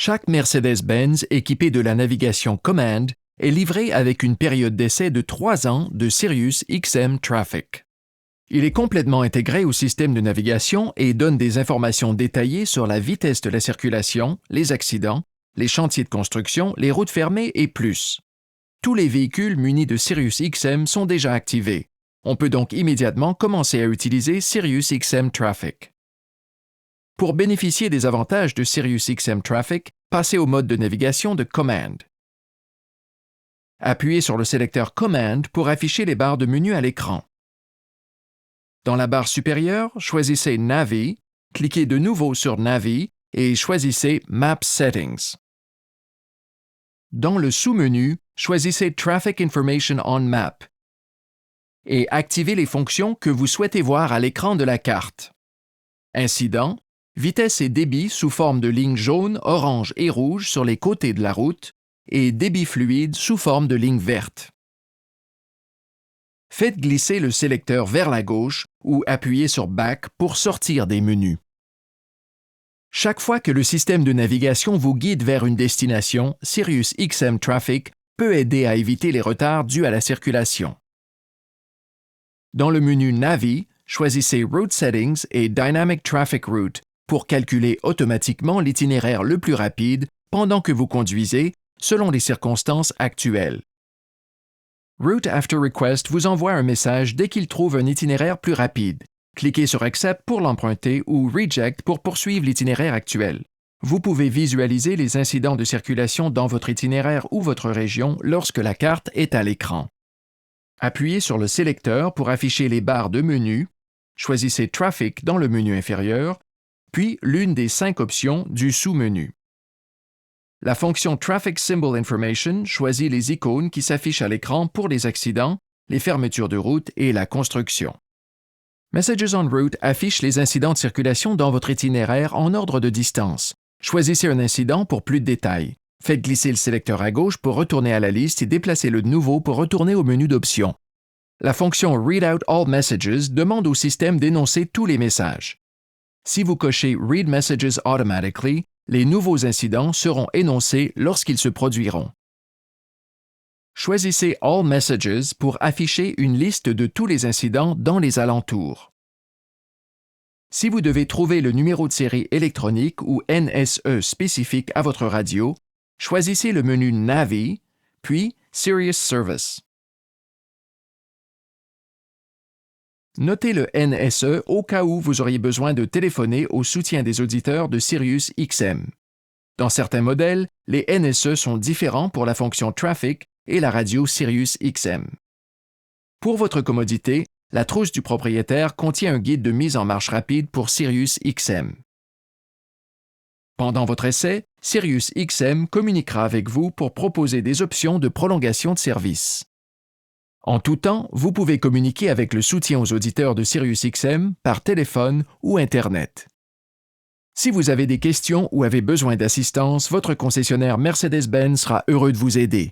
Chaque Mercedes-Benz équipé de la navigation Command est livré avec une période d'essai de 3 ans de Sirius XM Traffic. Il est complètement intégré au système de navigation et donne des informations détaillées sur la vitesse de la circulation, les accidents, les chantiers de construction, les routes fermées et plus. Tous les véhicules munis de Sirius XM sont déjà activés. On peut donc immédiatement commencer à utiliser Sirius XM Traffic. Pour bénéficier des avantages de Sirius XM Traffic, passez au mode de navigation de Command. Appuyez sur le sélecteur Command pour afficher les barres de menu à l'écran. Dans la barre supérieure, choisissez Navi, cliquez de nouveau sur Navi et choisissez Map Settings. Dans le sous-menu, choisissez Traffic Information on Map et activez les fonctions que vous souhaitez voir à l'écran de la carte. Incidents, vitesse et débit sous forme de lignes jaunes, oranges et rouges sur les côtés de la route et débit fluide sous forme de lignes vertes. Faites glisser le sélecteur vers la gauche ou appuyez sur Back pour sortir des menus. Chaque fois que le système de navigation vous guide vers une destination, Sirius XM Traffic peut aider à éviter les retards dus à la circulation. Dans le menu Navi, choisissez Route Settings et Dynamic Traffic Route pour calculer automatiquement l'itinéraire le plus rapide pendant que vous conduisez selon les circonstances actuelles. Route After Request vous envoie un message dès qu'il trouve un itinéraire plus rapide. Cliquez sur Accept pour l'emprunter ou Reject pour poursuivre l'itinéraire actuel. Vous pouvez visualiser les incidents de circulation dans votre itinéraire ou votre région lorsque la carte est à l'écran. Appuyez sur le sélecteur pour afficher les barres de menu, choisissez Traffic dans le menu inférieur, puis l'une des 5 options du sous-menu. La fonction Traffic Symbol Information choisit les icônes qui s'affichent à l'écran pour les accidents, les fermetures de route et la construction. Messages on Route affiche les incidents de circulation dans votre itinéraire en ordre de distance. Choisissez un incident pour plus de détails. Faites glisser le sélecteur à gauche pour retourner à la liste et déplacez-le de nouveau pour retourner au menu d'options. La fonction Read Out All Messages demande au système d'énoncer tous les messages. Si vous cochez Read Messages Automatically, les nouveaux incidents seront énoncés lorsqu'ils se produiront. Choisissez All Messages pour afficher une liste de tous les incidents dans les alentours. Si vous devez trouver le numéro de série électronique ou NSE spécifique à votre radio, choisissez le menu Navi, puis Sirius Service. Notez le NSE au cas où vous auriez besoin de téléphoner au soutien des auditeurs de Sirius XM. Dans certains modèles, les NSE sont différents pour la fonction Traffic et la radio Sirius XM. Pour votre commodité, la trousse du propriétaire contient un guide de mise en marche rapide pour Sirius XM. Pendant votre essai, Sirius XM communiquera avec vous pour proposer des options de prolongation de service. En tout temps, vous pouvez communiquer avec le soutien aux auditeurs de Sirius XM par téléphone ou Internet. Si vous avez des questions ou avez besoin d'assistance, votre concessionnaire Mercedes-Benz sera heureux de vous aider.